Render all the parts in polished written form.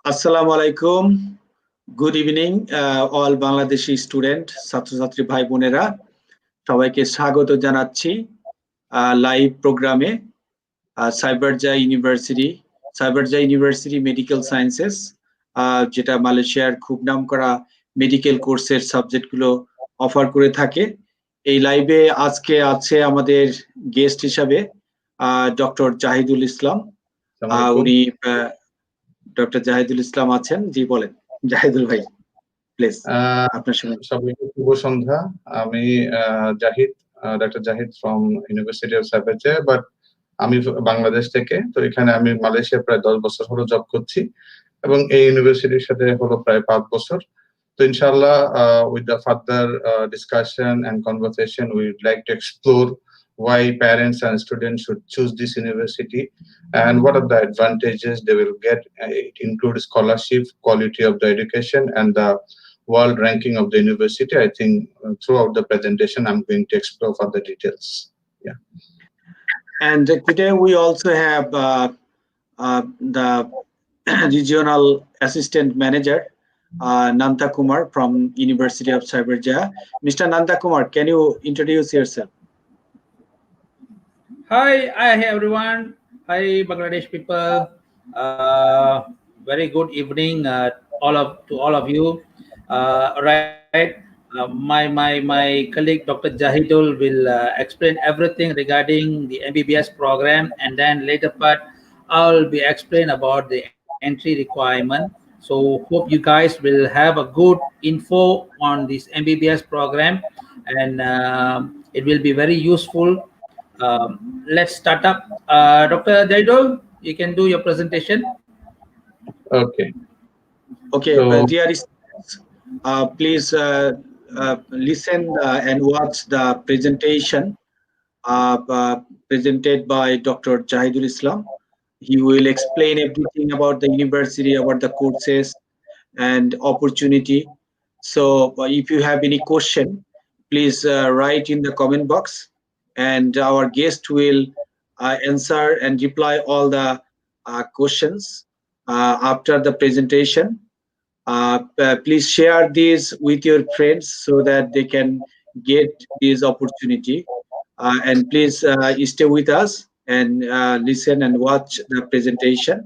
Assalamu alaikum. Good evening, all Bangladeshi student, ছাত্রছাত্রী ভাই বোনেরা সবাইকে স্বাগত জানাচ্ছি লাইভ প্রোগ্রামে সাইবারজায়া ইউনিভার্সিটি মেডিকেল সায়েন্সেস যেটা মালয়েশিয়ার খুব নামকরা মেডিকেল কোর্সের সাবজেক্টগুলো অফার করে থাকে। এই লাইভে আজকে আছে আমাদের গেস্ট হিসাবে ডক্টর জাহিদুল ইসলাম। উনি ডক্টর জাহিদুল ইসলাম আছেন। জি বলেন জাহিদুল ভাই, প্লিজ আপনার সঙ্গে। সবাইকে শুভ সন্ধ্যা। আমি Zahid, doctor Zahid from university of CyberJaya, but আমি বাংলাদেশ থেকে। তো এখানে আমি মালয়েশিয়া প্রায় 10 বছর হলো জব করছি এবং এই ইউনিভার্সিটির সাথে হলো প্রায় 5 বছর। তো ইনশাআল্লাহ with the further discussion and conversation we would like to explore why parents and students should choose this university and what are the advantages they will get. It includes scholarship, quality of the education and the world ranking of the university. I think throughout the presentation I'm going to explore further details. Yeah. And today we also have the regional assistant manager Nanthakumar from University of CyberJaya. Mr. Nanthakumar, can you introduce yourself? Hi everyone. Hi Bangladesh people. Very good evening to all of you. Right. My colleague Dr. Jahidul will explain everything regarding the MBBS program, and then later part I'll be explain about the entry requirement. So hope you guys will have a good info on this MBBS program, and it will be very useful. Let's start up. Dr. Jahidul, you can do your presentation. Okay. Okay, so, dear students, please listen and watch the presentation presented by Dr. Jahidul Islam. He will explain everything about the university, about the courses and opportunity. So if you have any question, please write in the comment box, and our guest will answer and reply all the questions after the presentation. Please share this with your friends so that they can get this opportunity. And please stay with us and listen and watch the presentation.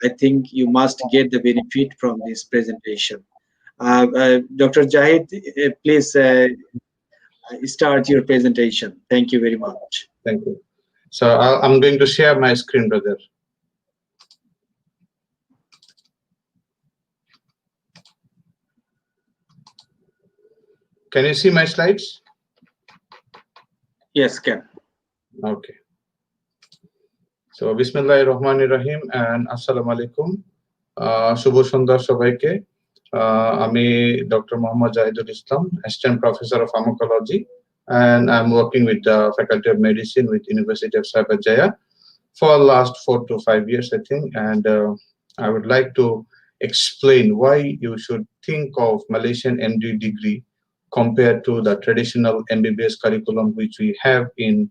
I think you must get the benefit from this presentation. Dr. Jahid, please start your presentation. Thank you very much. Thank you. So I'm going to share my screen, brother. Can you see my slides? Yes, can. Okay. So Bismillahirrahmanirrahim and Assalamu alaikum. Shubho sandhya shobaike. Ami Dr. Mohammad Jahidul Islam, Assistant Professor of Pharmacology, and I'm working with the Faculty of Medicine with University of CyberJaya for the last 4 to 5 years, I think. And I would like to explain why you should think of Malaysian MD degree compared to the traditional MBBS curriculum which we have in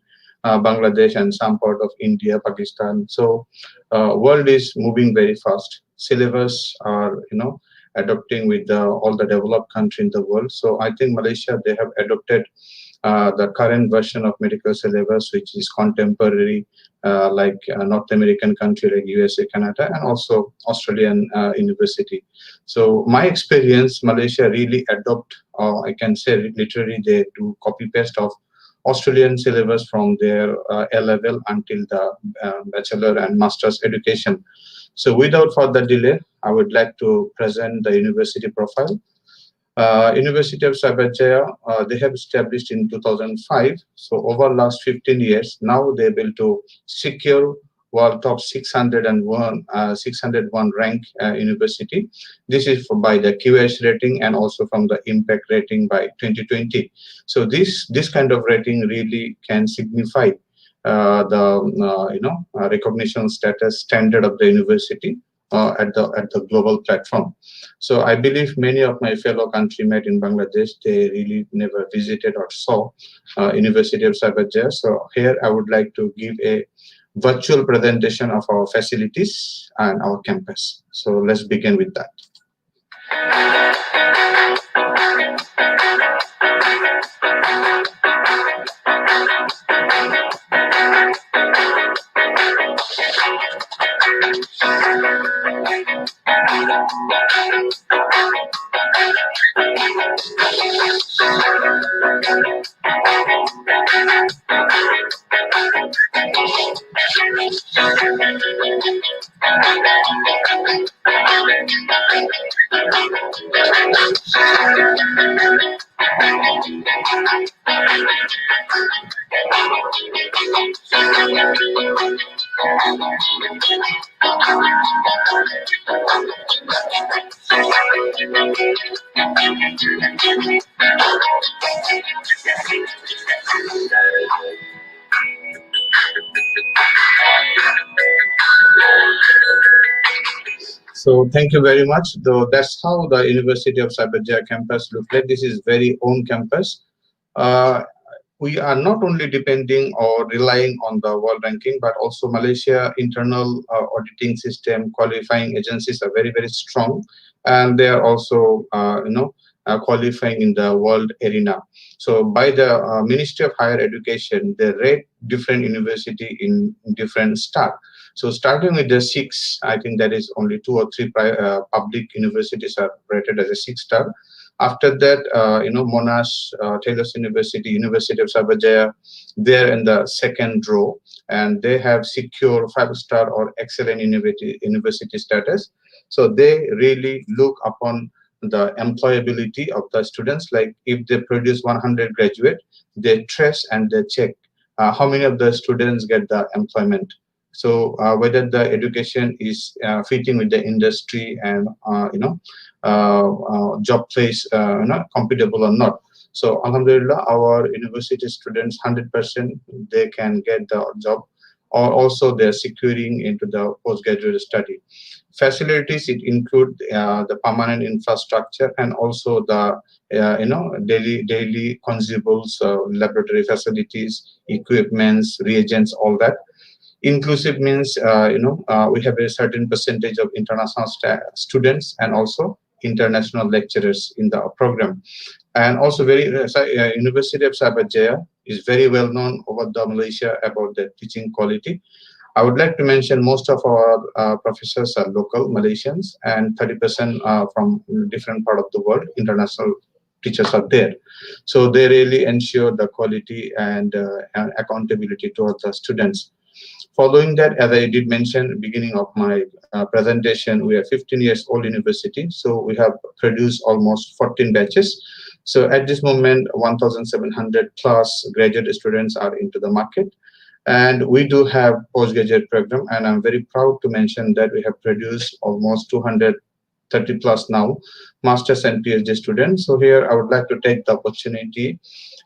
Bangladesh and some part of India, Pakistan. So world is moving very fast. Syllabus are, adopting with all the developed countries in the world. So I think Malaysia, they have adopted the current version of medical syllabus, which is contemporary, like North American country like USA, Canada, and also Australian university. So my experience, Malaysia really adopt, I can say literally they do copy paste of Australian syllabus from their A-level until the bachelor and master's education. So without further delay, I would like to present the university profile. University of CyberJaya, they have established in 2005. So over last 15 years, now they're able to secure world top 601 rank university. This is by the QS rating and also from the impact rating by 2020. So this kind of rating really can signify the recognition status standard of the university at the global platform. So I believe many of my fellow countrymen in Bangladesh, they really never visited or saw University of CyberJaya. So here I would like to give a virtual presentation of our facilities and our campus. So let's begin with that. So thank you very much. Though that's how the University of CyberJaya campus looks like. This is very own campus. We are not only depending or relying on the world ranking, but also Malaysia internal auditing system, qualifying agencies are very, very strong, and they are also, qualifying in the world arena. So by the Ministry of Higher Education, they rate different university in different star. So starting with the 6, I think that is only 2 or 3 public universities are rated as a 6-star. After that, Monash, Taylor's University, University of CyberJaya, they're in the second row, and they have secure 5-star or excellent university status. So they really look upon the employability of the students. Like if they produce 100 graduate, they trace and they check how many of the students get the employment. So whether the education is fitting with the industry and job place compatible or not. So Alhamdulillah, our university students 100% they can get the job, or also they're securing into the postgraduate study. Facilities, it include the permanent infrastructure and also the daily consumables, laboratory facilities, equipments, reagents, all that. Inclusive means, we have a certain percentage of international students and also international lecturers in the program. And also University of CyberJaya is very well known over the Malaysia about the teaching quality. I would like to mention most of our professors are local Malaysians, and 30% are from different part of the world. International teachers are there. So they really ensure the quality and accountability towards the students. Following that, as I did mention at the beginning of my presentation, we are 15 years old university. So we have produced almost 14 batches. So at this moment, 1,700 plus graduate students are into the market. And we do have postgraduate program. And I'm very proud to mention that we have produced almost 230 plus now masters and PhD students. So here I would like to take the opportunity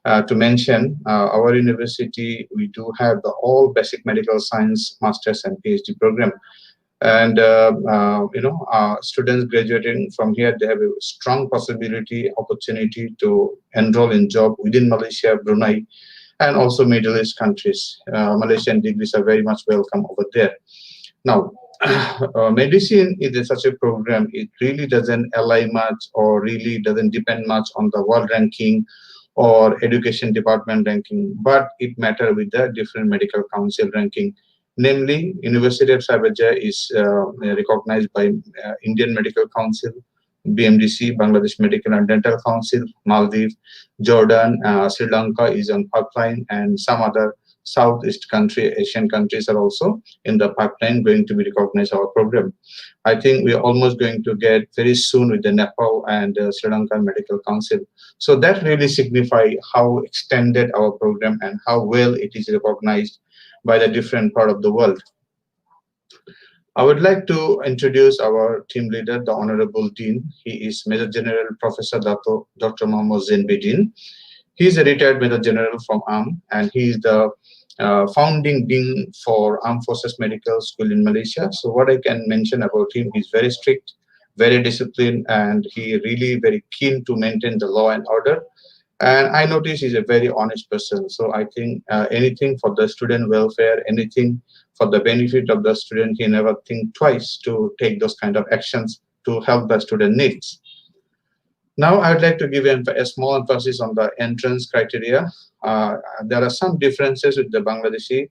to mention our university, we do have the all basic medical science masters and PhD program. And students graduating from here, they have a strong opportunity to enroll in job within Malaysia, Brunei, and also Middle East countries. Malaysian degrees are very much welcome over there. Now, medicine is such a program, it really doesn't ally much or really doesn't depend much on the world ranking or education department ranking, but it matters with the different medical council ranking. Namely, University of CyberJaya is recognized by Indian Medical Council, BMDC, Bangladesh Medical and Dental Council, Maldives, Jordan, Sri Lanka is on pipeline, and some other Southeast Asian countries are also in the pipeline going to be recognized our program. I think we're almost going to get very soon with the Nepal and Sri Lankan Medical Council. So that really signifies how extended our program and how well it is recognized by the different part of the world. I would like to introduce our team leader, the Honorable Dean. He is Major General Professor Dr. Mohammed Zain Bedin. He is a retired Major General from ARM, and he is the founding dean for Armed Forces Medical School in Malaysia. So what I can mention about him, he's very strict, very disciplined, and he really very keen to maintain the law and order. And I notice he's a very honest person. So I think anything for the student welfare, anything for the benefit of the student, he never think twice to take those kind of actions to help the student needs. Now, I would like to give a small emphasis on the entrance criteria. There are some differences with the Bangladeshi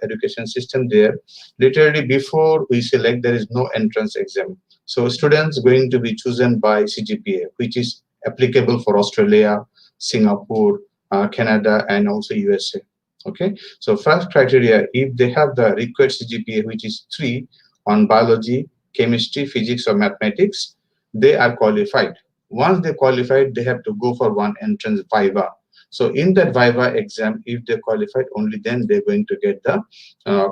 education system there. Literally, before we select, there is no entrance exam. So students going to be chosen by CGPA, which is applicable for Australia, Singapore, Canada, and also USA. Okay, so first criteria, if they have the required CGPA, which is 3 on biology, chemistry, physics, or mathematics, they are qualified. Once they qualified, they have to go for one entrance viva. So in that viva exam, if they qualified, only then they're going to get the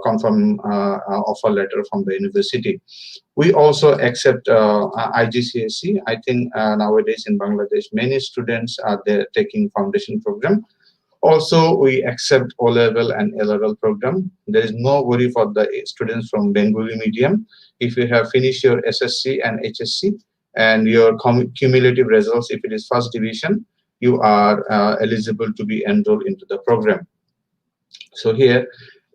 confirm offer letter from the university. We also accept IGCSE. I think nowadays in Bangladesh, many students are there taking foundation program. Also, we accept O-level and A-level program. There is no worry for the students from Bengali medium. If you have finished your SSC and HSC and your cumulative results, if it is first division, you are eligible to be enrolled into the program. So here,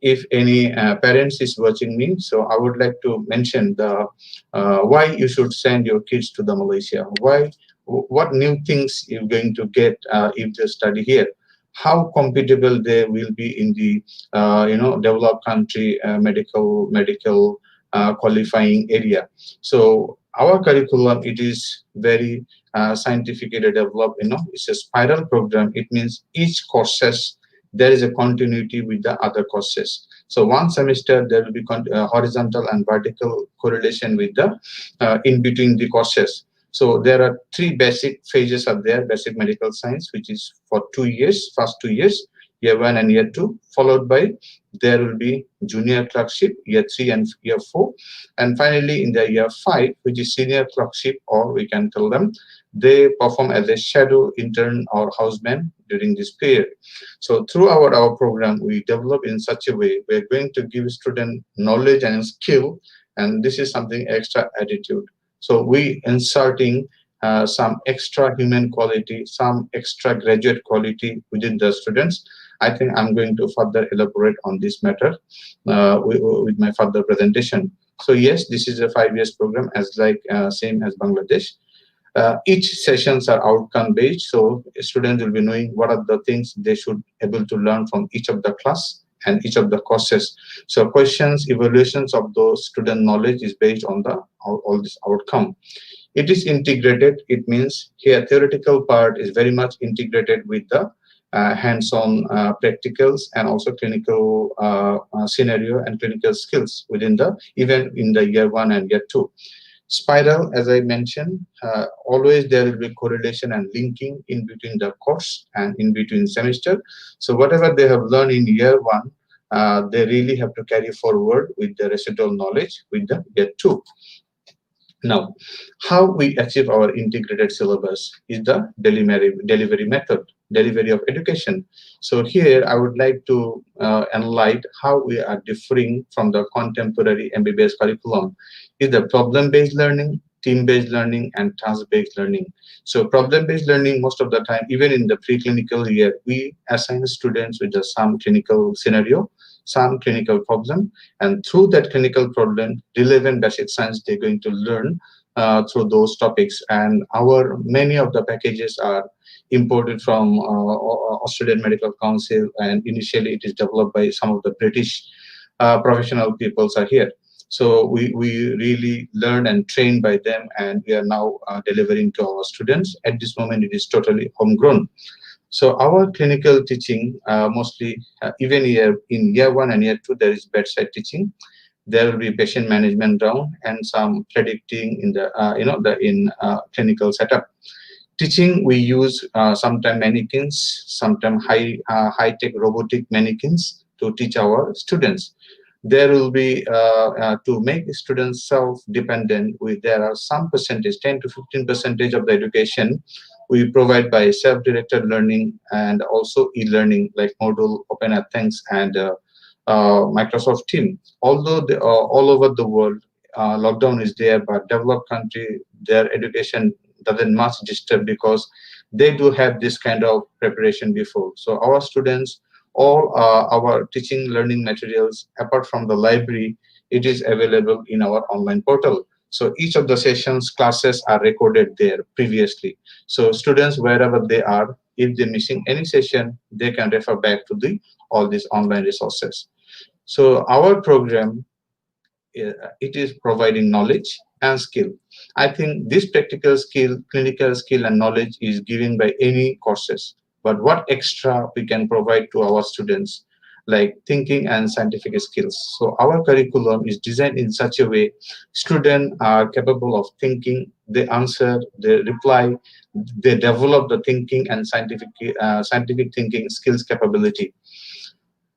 if any parents is watching me, so I would like to mention the why you should send your kids to the Malaysia. Why? What new things you're going to get if they study here? How compatible they will be in the developed country medical qualifying area. So our curriculum, it is very scientifically developed. It's a spiral program. It means each courses there is a continuity with the other courses. So one semester there will be horizontal and vertical correlation with the in between the courses. So there are 3 basic phases are there: basic medical science, which is for 2 years, first 2 years, year 1 and year 2, followed by there will be junior clerkship, year 3 and year 4, and finally in the year 5, which is senior clerkship, or we can tell them they perform as a shadow intern or houseman during this period. So throughout our program, we develop in such a way we're going to give student knowledge and skill, and this is something extra attitude. So we inserting some extra human quality, some extra graduate quality within the students. I think I'm going to further elaborate on this matter with my further presentation. So yes, this is a 5 years program, as like same as Bangladesh. Each sessions are outcome based, so students will be knowing what are the things they should able to learn from each of the class and each of the courses. So questions, evaluations of those student knowledge is based on the all this outcome. It is integrated. It means here theoretical part is very much integrated with the hands-on practicals and also clinical scenario and clinical skills within the even in the year 1 and year 2. Spiral, as I mentioned, always there will be correlation and linking in between the course and in between semester. So whatever they have learned in year 1, they really have to carry forward with the residual knowledge with the year 2. Now, how we achieve our integrated syllabus is the delivery method, delivery of education. So here I would like to enlighten how we are differing from the contemporary MBBS curriculum. Is the problem-based learning, team-based learning, and task-based learning. So problem-based learning, most of the time, even in the preclinical year, we assign students with some clinical scenario, some clinical problem, and through that clinical problem, relevant basic science they're going to learn through those topics. And many of the packages are imported from Australian Medical Council, and initially it is developed by some of the British professional peoples are here. So we really learn and train by them, and we are now delivering to our students. At this moment, it is totally homegrown. So our clinical teaching, mostly even in year 1 and year 2, there is bedside teaching. There will be patient management round and some predicting in the clinical setup. Teaching, we use sometimes mannequins, sometimes high-tech robotic mannequins to teach our students. There will be to make students self-dependent. There are some percentage, 10 to 15% of the education we provide by self-directed learning and also e-learning like Moodle, OpenAthens, and Microsoft Teams. Although all over the world, lockdown is there, but developed country, their education doesn't much disturb because they do have this kind of preparation before. So our students, all our teaching learning materials, apart from the library, it is available in our online portal. So each of the sessions, classes are recorded there previously. So students, wherever they are, if they're missing any session, they can refer back to all these online resources. So our program, it is providing knowledge and skill. I think this practical skill, clinical skill and knowledge is given by any courses. But what extra we can provide to our students, like thinking and scientific skills. So our curriculum is designed in such a way students are capable of thinking, they answer, they reply, they develop the thinking and scientific thinking skills capability.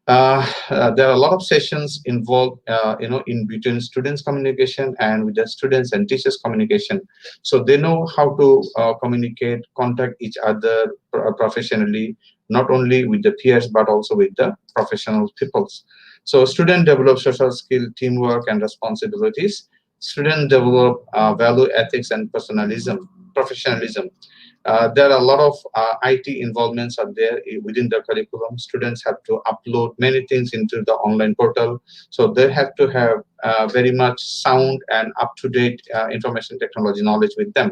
There are a lot of sessions involved, in between students communication and with the students and teachers communication. So they know how to communicate, contact each other professionally, not only with the peers, but also with the professional peoples. So student develop social skill, teamwork and responsibilities. Students develop value, ethics and professionalism. There are a lot of IT involvements are there within the curriculum. Students have to upload many things into the online portal. So they have to have very much sound and up-to-date information technology knowledge with them.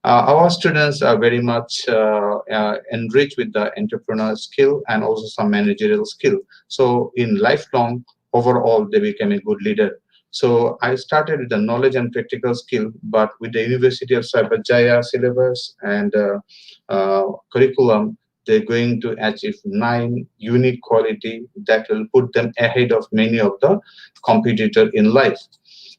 Our students are very much enriched with the entrepreneurial skill and also some managerial skill. So in lifelong, overall, they become a good leader. So I started with the knowledge and practical skill, but with the University of CyberJaya syllabus and curriculum, they're going to achieve 9 unique quality that will put them ahead of many of the competitors in life.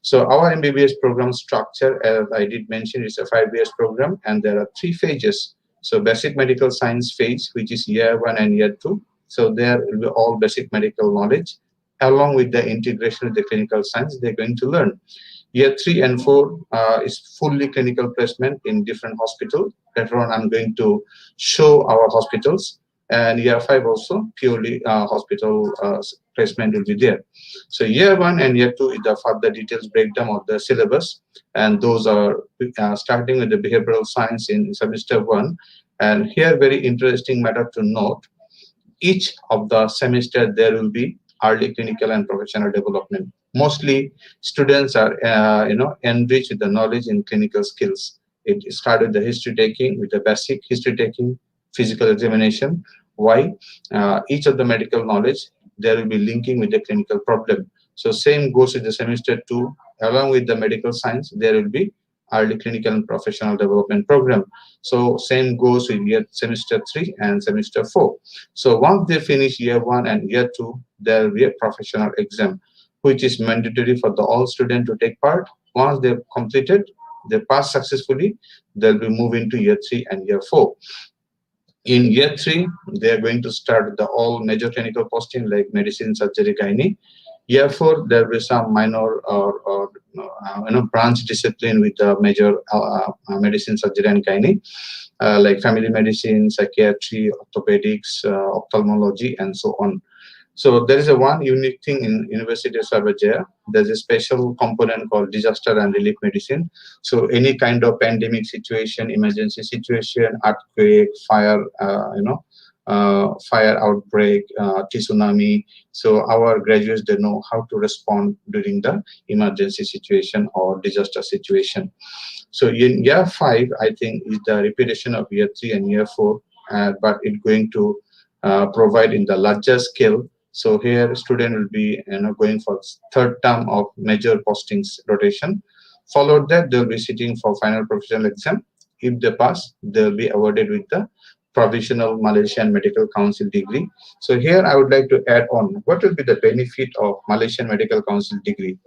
So our MBBS program structure, as I did mention, is a 5 years program, and there are 3 phases. So basic medical science phase, which is year 1 and year 2. So there will be all basic medical knowledge. Along with the integration with the clinical science, they're going to learn. Year 3 and 4 is fully clinical placement in different hospitals. Later on, I'm going to show our hospitals. And year 5 also, purely hospital placement will be there. So year 1 and year 2 is the further details breakdown of the syllabus. And those are starting with the behavioral science in semester 1. And here, very interesting matter to note, each of the semester there will be early clinical and professional development. Mostly students are enriched with the knowledge in clinical skills. It started the history taking with the basic history taking, physical examination. Why? Each of the medical knowledge there will be linking with the clinical problem. So same goes with the semester 2. Along with the medical science, there will be early clinical and professional development program. So same goes with year semester 3 and semester 4. So once they finish year 1 and year 2, there will be a professional exam, which is mandatory for the all students to take part. Once they've completed, they pass successfully, they'll be moving to year 3 and year 4. In year 3, they are going to start the all major clinical posting like medicine, surgery, gynae. Year 4, there will be some minor or branch discipline with the major medicine, surgery, and gynae, like family medicine, psychiatry, orthopedics, ophthalmology, and so on. So there is a one unique thing in University of CyberJaya. There's a special component called disaster and relief medicine. So any kind of pandemic situation, emergency situation, earthquake, fire, fire outbreak, tsunami. So our graduates, they know how to respond during the emergency situation or disaster situation. So in year 5, I think is the repetition of year 3 and year 4, but it's going to provide in the larger scale. So here student will be going for 3rd term of major postings rotation. Followed that, they'll be sitting for final professional exam. If they pass, they'll be awarded with the provisional Malaysian Medical Council degree. So here I would like to add on what will be the benefit of Malaysian Medical Council degree.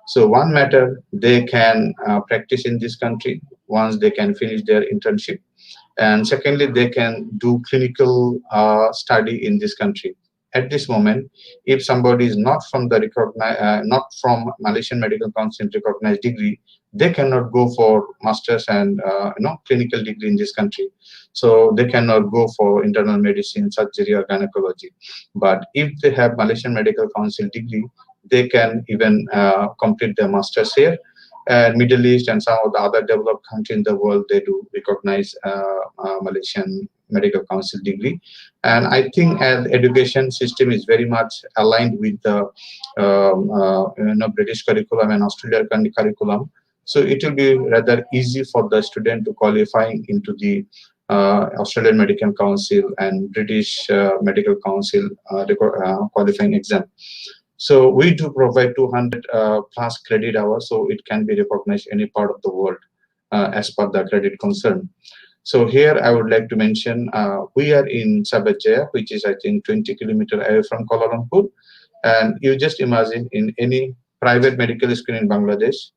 So one matter, they can practice in this country once they can finish their internship. And secondly, they can do clinical study in this country. At this moment, if somebody is not from the not from Malaysian Medical Council recognized degree, they cannot go for masters and clinical degree in this country. So they cannot go for internal medicine, surgery, or gynecology. But if they have Malaysian Medical Council degree, they can even complete their masters here. and Middle East and some of the other developed countries in the world, they do recognize Malaysian Medical Council degree. And I think as education system is very much aligned with the British curriculum and Australian curriculum, so it will be rather easy for the student to qualify into the Australian Medical Council and British Medical Council qualifying exam. So we do provide 200 plus credit hours, so it can be recognized any part of the world as per the credit concern. So here I would like to mention we are in CYBERJAYA, which is I think 20 kilometers away from Kuala Lumpur. And you just imagine in any private medical school in Bangladesh,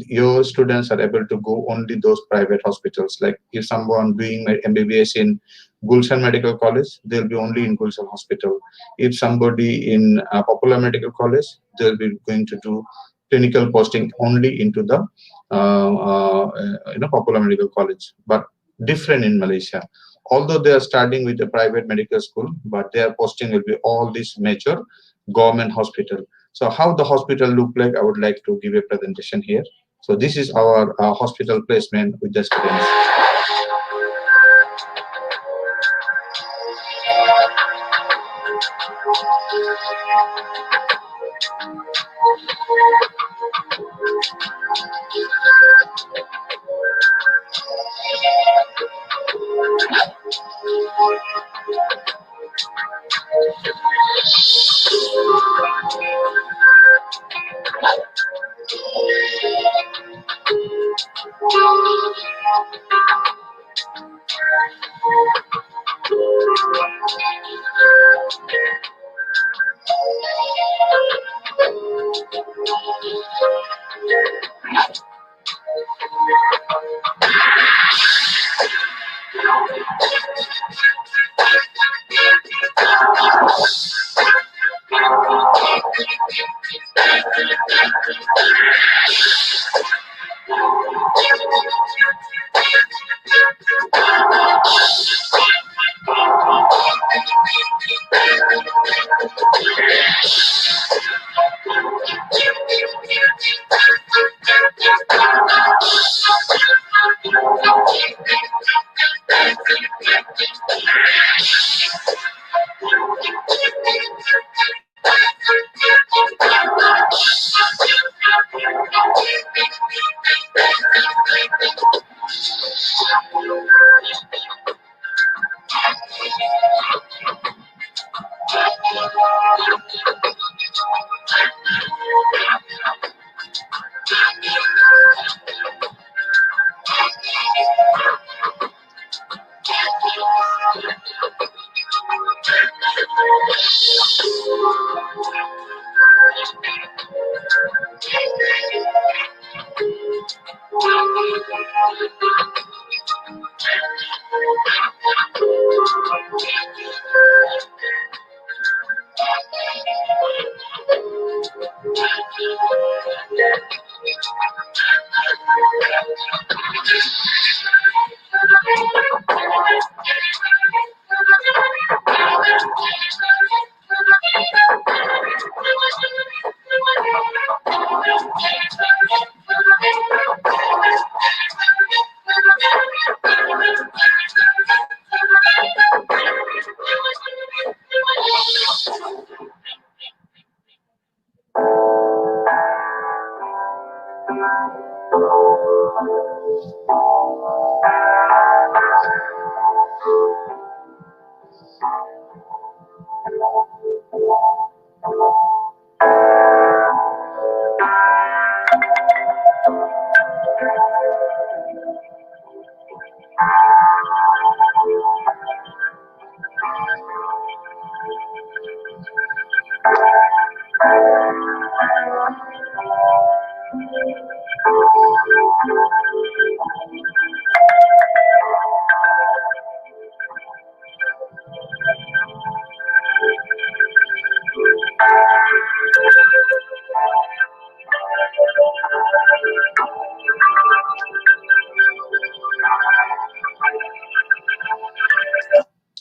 your students are able to go only those private hospitals. Like if someone doing MBBS in Gulshan Medical College, they'll be only in Gulshan Hospital. If somebody in Popular Medical College, they'll be going to do clinical posting only into the Popular Medical College. But different in Malaysia. Although they are starting with a private medical school, but their posting will be all this major government hospital. So how the hospital look like, I would like to give a presentation here. So this is our hospital placement with the students.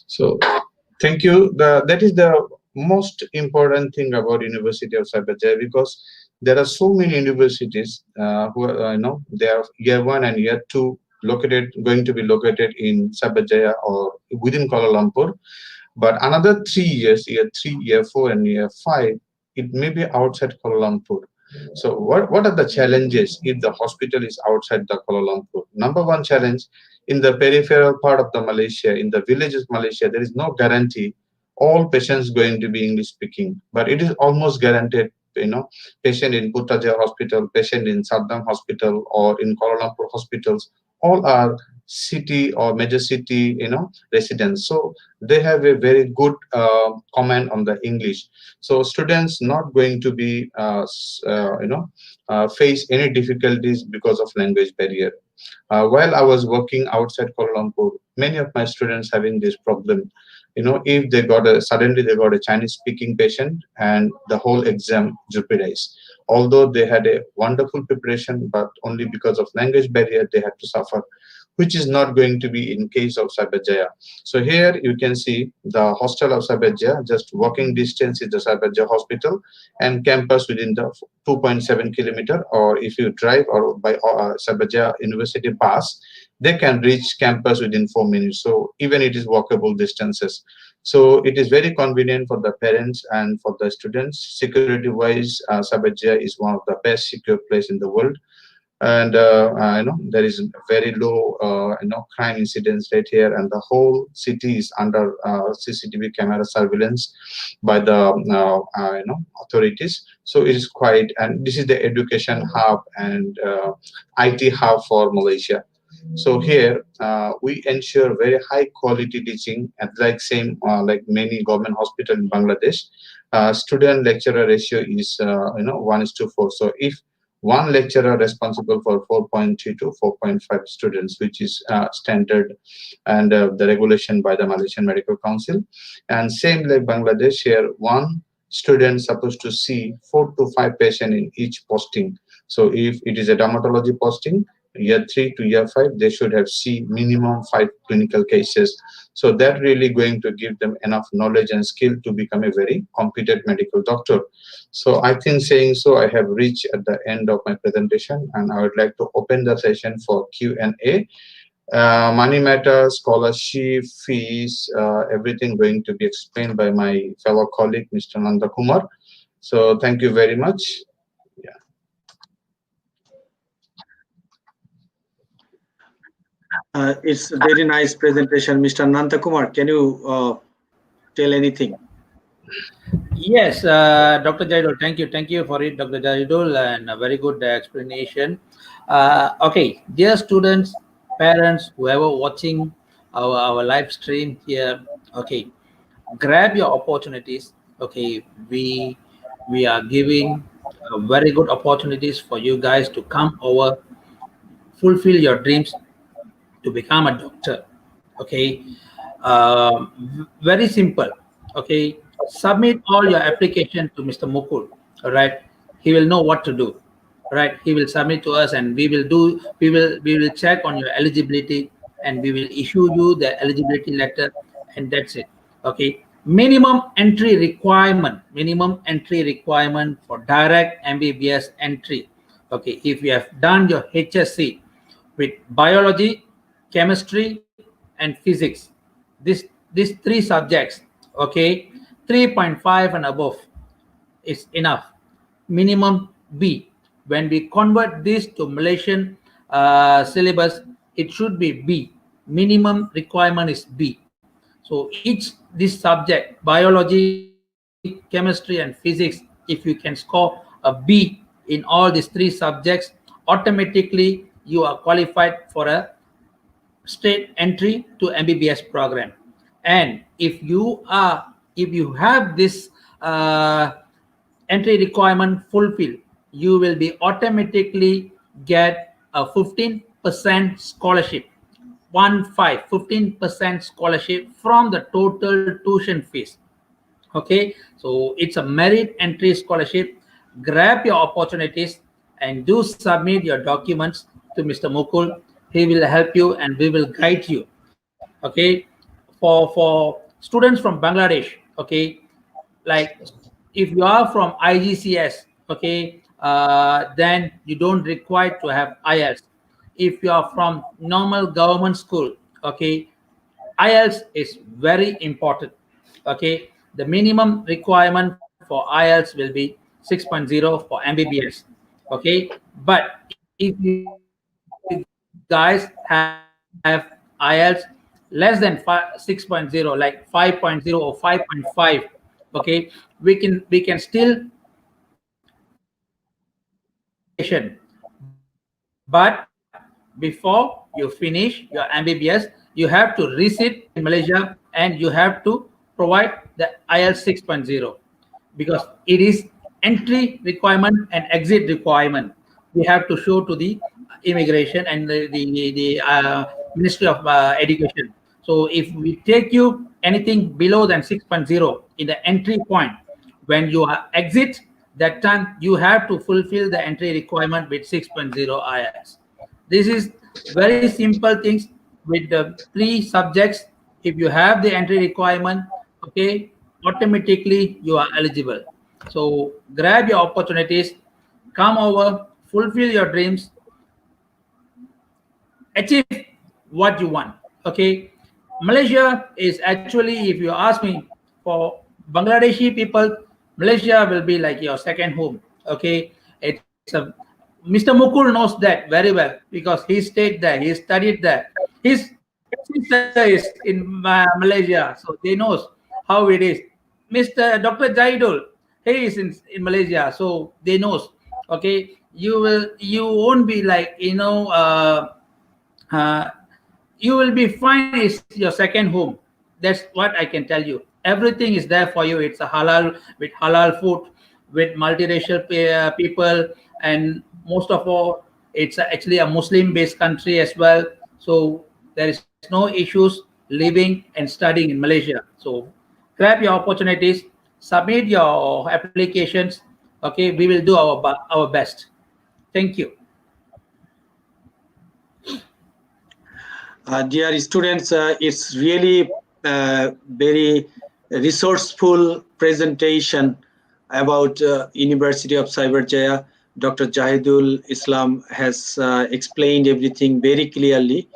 So thank you. That is the most important thing about University of CyberJaya, because there are so many universities who are, they are year 1 and year 2 going to be located in CyberJaya or within Kuala Lumpur. But another 3 years, year 3, year 4, and year 5, it may be outside Kuala Lumpur. So what are the challenges if the hospital is outside the Kuala Lumpur? Number one challenge, in the peripheral part of the Malaysia, in the villages Malaysia, there is no guarantee all patients going to be English speaking, but it is almost guaranteed, patient in Putrajaya Hospital, patient in Saddam Hospital, or in Kuala Lumpur hospitals, all are city or major city, residents. So they have a very good command on the English. So students not going to be, face any difficulties because of language barrier. While I was working outside Kuala Lumpur, many of my students having this problem. If they suddenly they got a Chinese speaking patient and the whole exam jeopardized. Although they had a wonderful preparation, but only because of language barrier, they had to suffer, which is not going to be in case of CyberJaya. So here you can see the hostel of CyberJaya, just walking distance is the CyberJaya hospital, and campus within the 2.7 kilometer, or if you drive or by CyberJaya University bus, they can reach campus within 4 minutes. So even it is walkable distances. So it is very convenient for the parents and for the students. Security wise, CyberJaya is one of the best secure place in the world. And there is very low crime incidence rate here, and the whole city is under CCTV camera surveillance by the authorities. So it is quite, and this is the education hub and IT hub for Malaysia. So here we ensure very high quality teaching, and like many government hospital in Bangladesh, student lecturer ratio is 1:4. So if one lecturer responsible for 4.3 to 4.5 students, which is standard and the regulation by the Malaysian Medical Council. And same like Bangladesh, here one student supposed to see 4 to 5 patients in each posting. So if it is a dermatology posting, year 3 to year 5, they should have seen minimum 5 clinical cases. So that really going to give them enough knowledge and skill to become a very competent medical doctor. So I think saying so, I have reached at the end of my presentation, and I would like to open the session for Q&A. Money matter, scholarship, fees, everything going to be explained by my fellow colleague, Mr. Nanthakumar. So thank you very much. It's a very nice presentation, Mr. Nanthakumar. Can you tell anything? Yes, Dr. Jahidul, thank you for it, Dr. Jahidul, and a very good explanation. Okay, dear students, parents, whoever watching our live stream here, okay, grab your opportunities. Okay, we are giving very good opportunities for you guys to come over, fulfill your dreams to become a doctor. Okay, very simple. Okay, submit all your application to Mr. Mukul. All right, he will know what to do. All right, he will submit to us, and we will check on your eligibility, and we will issue you the eligibility letter, and that's it. Okay, minimum entry requirement for direct MBBS entry. Okay, if you have done your HSC with biology, chemistry, and physics, these 3 subjects, okay, 3.5 and above is enough. Minimum B. When we convert this to Malaysian syllabus, it should be B. Minimum requirement is B. So this subject, biology, chemistry, and physics, if you can score a B in all these 3 subjects, automatically you are qualified for a straight entry to MBBS program. And if you have this entry requirement fulfilled, you will be automatically get a 15% scholarship, 15% scholarship from the total tuition fees. Okay, so it's a merit entry scholarship. Grab your opportunities and do submit your documents to Mr. Mukul. He will help you and we will guide you. Okay, for students from Bangladesh, okay, like if you are from IGCS, okay, then you don't require to have IELTS. If you are from normal government school, okay, IELTS is very important. Okay, the minimum requirement for IELTS will be 6.0 for MBBS. Okay, but if you guys have IELTS less than 6.0, like 5.0 or 5.5, okay, we can still apply for immigration. But before you finish your MBBS, you have to resit in Malaysia and you have to provide the IELTS 6.0 because it is entry requirement and exit requirement. We have to show to the immigration and the Ministry of Education. So if we take you anything below than 6.0 in the entry point, when you exit, that time you have to fulfill the entry requirement with 6.0 IELTS. This is very simple things with the three subjects. If you have the entry requirement, okay, automatically you are eligible. So grab your opportunities, come over, fulfill your dreams, achieve what you want. Okay, Malaysia is actually, if you ask me, for Bangladeshi people, Malaysia will be like your second home. Okay, it's a Mr. Mukul knows that very well because he stayed there, he studied there. His sister is in Malaysia, so they knows how it is. Mr. Dr. Jaidul, he is in Malaysia, so they knows. Okay, you won't be like uh, you will be fine. It's your second home. That's what I can tell you. Everything is there for you. It's a halal, with halal food, with multiracial people, and most of all, it's actually a Muslim based country as well. So there is no issues living and studying in Malaysia. So grab your opportunities, submit your applications. Okay, we will do our best. Thank you. Dear students, it's really very resourceful presentation about University of CyberJaya. Dr. Jahidul Islam has explained everything very clearly,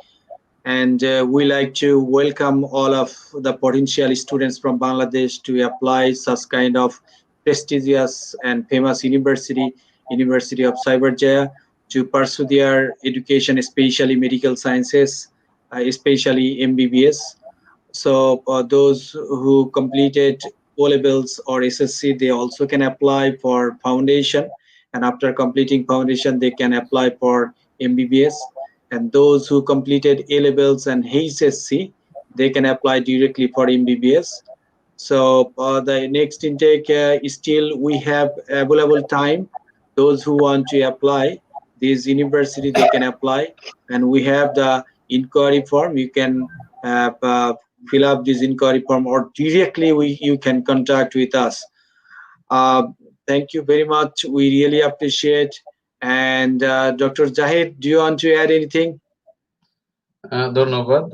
and we like to welcome all of the potential students from Bangladesh to apply such kind of prestigious and famous university, University of CyberJaya, to pursue their education, especially medical sciences, especially MBBS. So those who completed O levels or SSC, they also can apply for foundation, and after completing foundation, they can apply for MBBS. And those who completed A levels and HSC, they can apply directly for MBBS. So the next intake is still we have available time. Those who want to apply this university, they can apply, and we have the inquiry form. You can fill up this inquiry form, or directly you can contact with us. Uh, Thank you very much. We really appreciate. And Dr. Jahid, do you want to add anything? ধন্যবাদ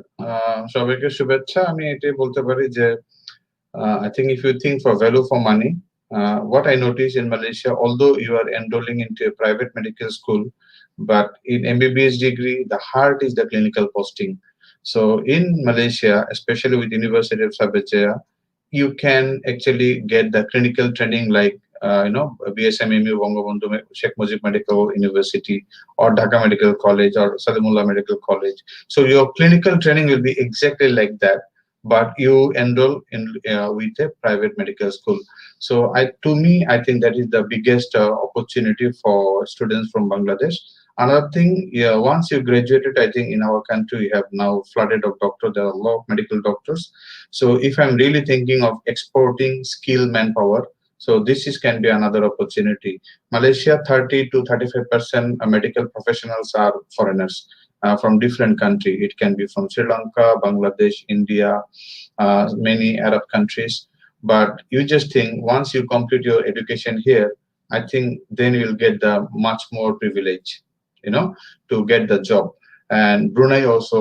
সবাইকে শুভেচ্ছা আমি এটাই বলতে পারি যে I think if you think for value for money, what I notice in Malaysia, although you are enrolling into a private medical school, but in MBBS degree, the heart is the clinical posting. So in Malaysia, especially with University of CyberJaya, you can actually get the clinical training like BSMMU Bangabandhu Sheikh Mujib Medical University or Dhaka Medical College or Salimullah Medical College. So your clinical training will be exactly like that, but you enroll in with a private medical school. So to me, I think that is the biggest opportunity for students from Bangladesh. Another thing, yeah, once you graduated, I think in our country we have now flooded of doctors. There are a lot of medical doctors. So if I'm really thinking of exporting skilled manpower, so can be another opportunity. Malaysia, 30 to 35% medical professionals are foreigners. From different country. It can be from Sri Lanka, Bangladesh, India, many Arab countries. But you just think once you complete your education here, I think then you'll get the much more privilege, to get the job. And Brunei also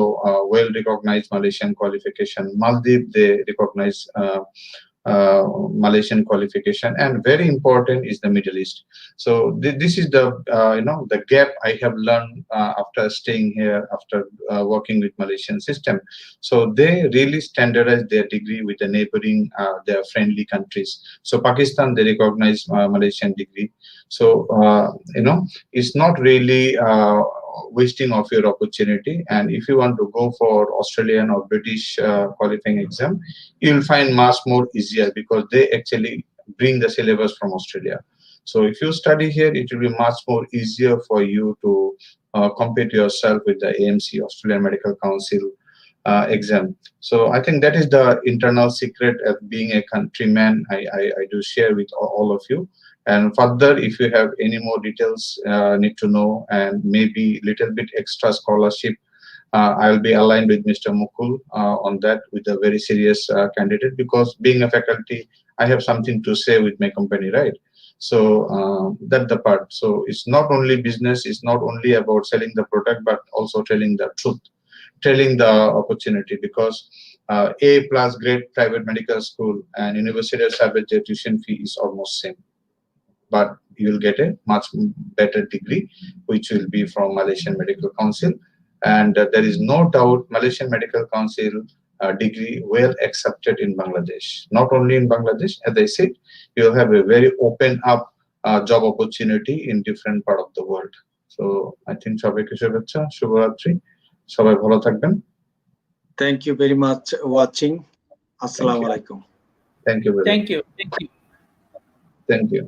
well recognized Malaysian qualification. Maldives, they recognize Malaysian qualification, and very important is the Middle East. So this is the the gap I have learned after staying here, after working with Malaysian system. So they really standardize their degree with the neighboring their friendly countries. So Pakistan, they recognize Malaysian degree. So it's not really wasting of your opportunity. And if you want to go for Australian or British qualifying exam, you'll find much more easier because they actually bring the syllabus from Australia. So if you study here, it will be much more easier for you to compete yourself with the AMC, Australian Medical Council exam. So I think that is the internal secret of being a countryman. I do share with all of you. And further, if you have any more details need to know, and maybe little bit extra scholarship, I'll be aligned with Mr. Mukul on that, with a very serious candidate, because being a faculty, I have something to say with my company, right? So that's the part. So it's not only business, it's not only about selling the product, but also telling the truth, telling the opportunity, because A+ grade private medical school and University of CyberJaya tuition fee is almost same, but you will get a much better degree, which will be from Malaysian Medical Council. And there is no doubt Malaysian Medical Council degree well accepted in Bangladesh. Not only in Bangladesh, as I said, you will have a very open up job opportunity in different part of the world. So I think সবাইকে শুভেচ্ছা, শুভরাত্রি, সবাই ভালো থাকবেন। Thank you very much watching. Assalamu alaikum. Thank you very much. Thank you. Thank you. Thank you.